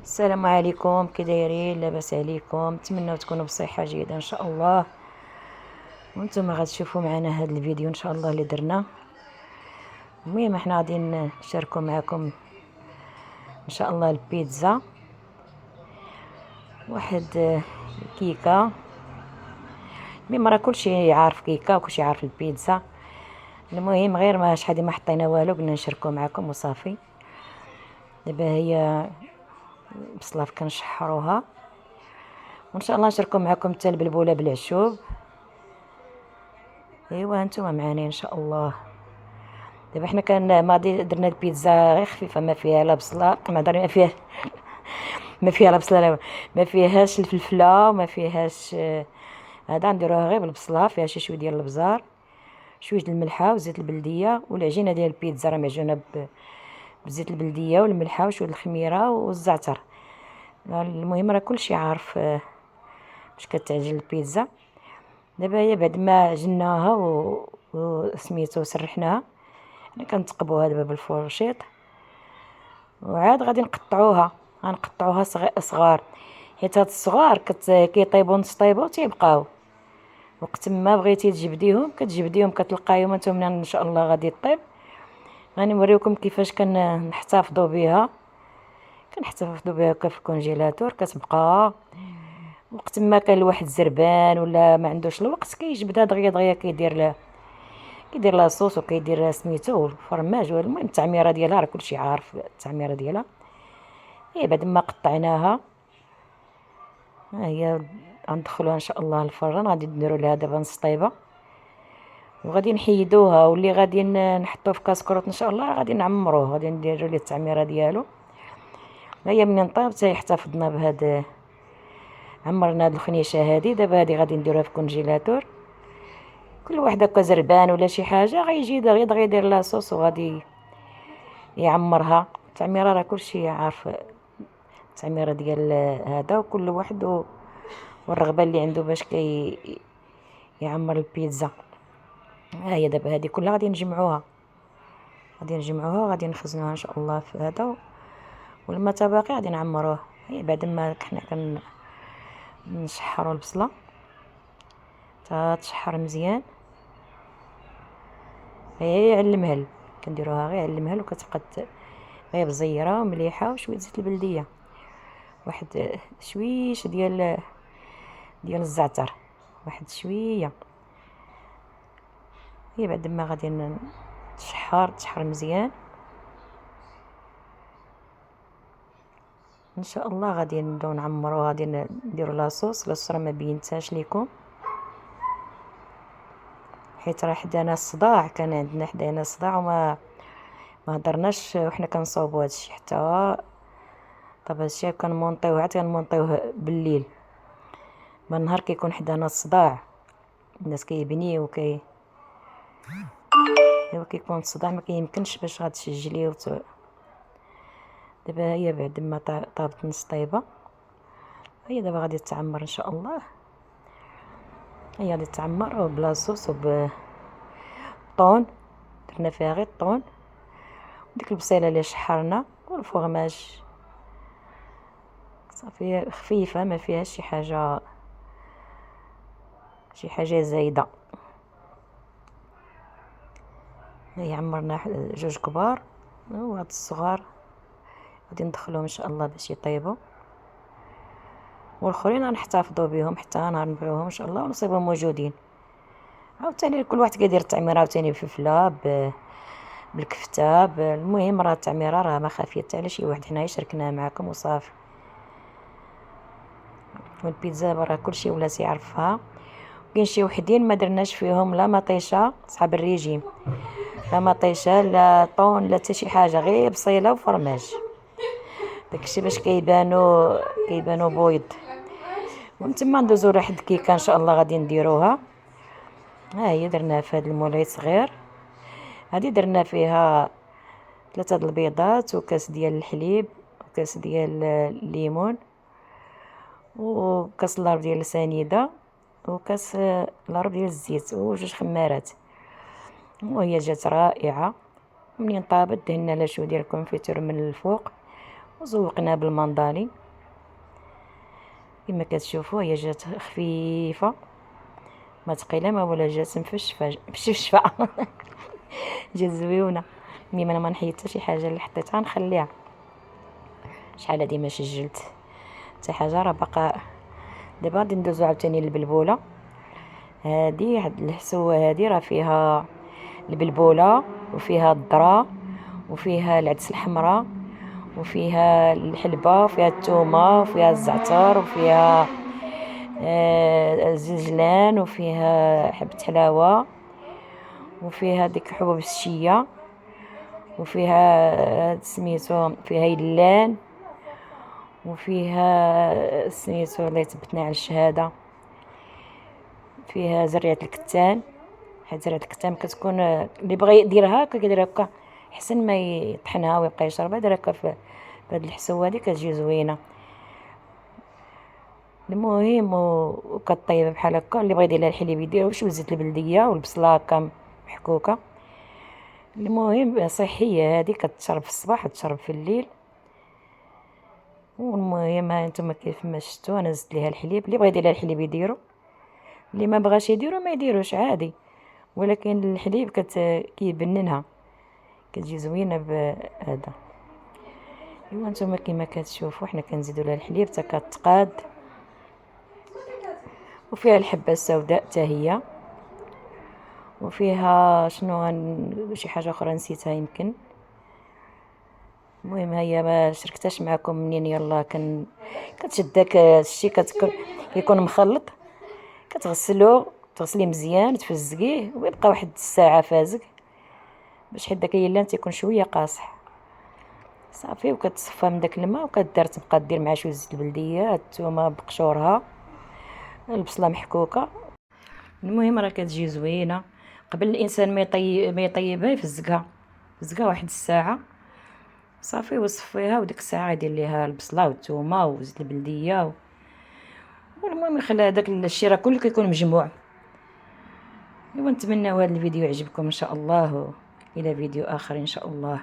السلام عليكم، كي دايرين؟ لاباس عليكم؟ نتمنى تكونوا بصحه جيده ان شاء الله. وانتم غتشوفوا معنا هذا الفيديو ان شاء الله اللي درنا. المهم احنا غادي نشاركوا معكم ان شاء الله البيتزا. واحد كيكه. المهم راه كلشي عارف كيكه وكلشي عارف البيتزا. المهم غير ما شحال ما حطينا والو، قلنا نشاركوا معكم وصافي. دابا هي بصلاف كنشحروها، وان شاء الله نشاركوا معكم حتى البلبوله بالعشوب. ايوا هانتوما معنا ان شاء الله. دابا حنا كان ماضي درنا البيتزا غير خفيفه، ما فيها لا بصله، ما فيها لا بصله، لا ما فيهاش الفلفله، وما فيهاش هذا نديروها غير بالبصله، فيها شي شويه ديال البزار، شويه الملحه وزيت البلديه. والعجينه ديال البيتزا راه معجونه بزيت البلديه والملحه وشويه الخميره والزعتر. المهم راه كلشي عارف باش كتعجن البيتزا. دابا هي بعد ما عجناها وسميتو سرحناها، حنا كنتقبوها دابا بالفورشيط، وعاد غادي نقطعوها. غنقطعوها صغار، حيت هاد الصغار كيطيبوا نص طيبه وتيبقاو. وقت ما بغيتي تجبديهم كتجبديهم، كتلقايهم انتم ان شاء الله غادي طيب. غنوريكم كيفاش كنحتفظوا بها. كنحتفظوا بها في الكونجيلاتور، كتبقى وقت ما كان الواحد زربان ولا ما عندوش الوقت كيجبدها دغيا دغيا، كيدير لها صوص وكيدير سميتو الفرماج. المهم التعميره ديالها راه كلشي عارف التعميره ديالها. هي بعد ما قطعناها، ها هي غندخلوها ان شاء الله الفران. غادي نديروا لها دابا نص طيبه وغادي نحيدوها، واللي غادي نحطوه في كاسكروط ان شاء الله غادي نعمروه، غادي نديروا ليه التعميره ديالو. هي منين طاب حتى احتفظنا بهاد، عمرنا هاد الخنيشه هادي. دابا هادي غادي نديروها في كونجيلاتور. كل واحد هكا زربان ولا شي حاجه غيجي دغيا يدير لها صوص وغادي يعمرها. التعميره راه كلشي عارف التعميره ديال هذا، وكل واحد والرغبه اللي عنده باش يعمر البيتزا. ها هي دابا هذه كلها غادي نخزنوها ان شاء الله في هذا، والما تباقي غادي نعمروه. هي بعد ما حنا كنشحروا البصله تشحر مزيان. هي على المهل كنديروها غير على المهل، وكتبقى غير بزيره ومليحه وشويه زيت البلديه، واحد شويش ديال الزعتر، واحد شويه. هي بعد ما غادي تشحر مزيان ان شاء الله. غادي نبداو نعمروها، غادي نديروا لها صوص راه ما بينتهاش ليكم، حيت راه حدانا الصداع. كان عندنا حدانا الصداع وما ما هضرناش وحنا كنصاوبوا هادشي. حتى طب هادشي كنمونطيوه، عاد كنمونطيوه بالليل. بالنهار كيكون حدانا الصداع، الناس كيبنيو ايوا كيكون الصداع ما كيمكنش باش غتسجليه دابا هي بعد ما طابت نص طيبه، هي دابا غادي تعمر ان شاء الله. هي غادي تعمر بلا صوص وبطون، درنا فيها غير الطون وديك البصيله اللي شحرنا والفرماج. صافي خفيفه ما فيهاش شي حاجه زايده. هي عمرنا جوج كبار، وهاد الصغار غادي ندخلوهم ان شاء الله باش يطيبوا، والاخرين غنحتفظوا بهم حتى نهار نبيعوهم ان شاء الله ونصيبهم موجودين. عاوتاني كل واحد كيدير التعميره عاوتاني بفلفله بالكفته المهم راه التعميره راه ما خافيه حتى على شي واحد، حنايا شاركناها معكم وصافي. والبيتزا راه كلشي ولا يعرفها. كاين شي وحدين ما درناش فيهم لا مطيشه، صحاب الريجيم، لا مطيشه لا طون لا حتى شي حاجه، غير بصيله وفرماج. داكشي باش كيبانو بويض. ومن تما ندوزو لواحد الكيكه ان شاء الله غادي نديروها. ها هي درناها في هذا المولاي صغير. هذه درنا فيها 3 د البيضات وكاس ديال الحليب وكاس ديال الليمون وكاس لارب ديال السنيده وكاس لارب ديال الزيت وجوج خمارات. وهي جات رائعه. منين طابت دهنا لها شويه ديال الكونفيتور من الفوق وزوقناها بالمندالين كما كتشوفوا. هي جات خفيفه ما ثقيله ما ولا جات مفشفه جات زويونه. المهم انا ما نحيد حتى شي حاجه اللي حطيتها نخليها. شحال هادي ما سجلت حتى حاجه راه باقا. دابا غادي ندوزو عاوتاني للبلبوله. هاد الحسوه هادي راه فيها البلبوله وفيها الذره وفيها العدس الحمراء وفيها الحلبه وفيها الثومه وفيها الزعتر وفيها الزنجلان وفيها حبة حلاوة وفيها ديك حبوب الشيا وفيها سميتو فيها يلان وفيها سميتو اللي تبتنا على الشهادة فيها زريعة الكتان. حيت زريعة الكتان كتكون اللي بغى يديرها كيدير هكا حسن ما يطحنها ويبقى يشربها. دير هكا في هاد الحسوه هادي كتجي زوينه. المهم وكطيب بحال هكا. اللي بغى يدير لها الحليب يديرو شويه زيت البلديه والبصله هكا محكوكه. المهم صحيه هذه كتشرب في الصباح وتشرب في الليل. والمهم ها نتوما كيف ما شفتوا انا زدت ليها الحليب. اللي بغى يدير لها الحليب يديرو اللي ما بغاش يديرو ما يديروش عادي. ولكن الحليب كيبننها كتجي زوينه بهذا. ايوا نتوما كما كتشوفوا حنا كنزيدوا لها الحليب حتى كتقاد. وفيها الحبه السوداء حتى هي وفيها شي حاجه اخرى نسيتها يمكن. المهم هي ما شركتهاش معكم منين يلا كتشد داك الشيء كيكون مخلط تغسليه مزيان تفزقيه ويبقى واحد الساعه فازق باش حيت داك اللان تيكون شويه قاصح صافي. وكتصفى من داك الماء تبقى دير مع شويه زيت البلديه الثومه بقشورها البصله محكوكه. المهم راه كتجي زوينه. قبل الانسان ما يطيبها يفزقها واحد الساعه صافي وصفيها. وديك الساعه يدير ليها البصله والثومه وزيت البلديه والمهم يخلي هذاك الشيء راه كله كيكون مجموع. ونتمنى هذا الفيديو يعجبكم ان شاء الله. الى فيديو اخر ان شاء الله.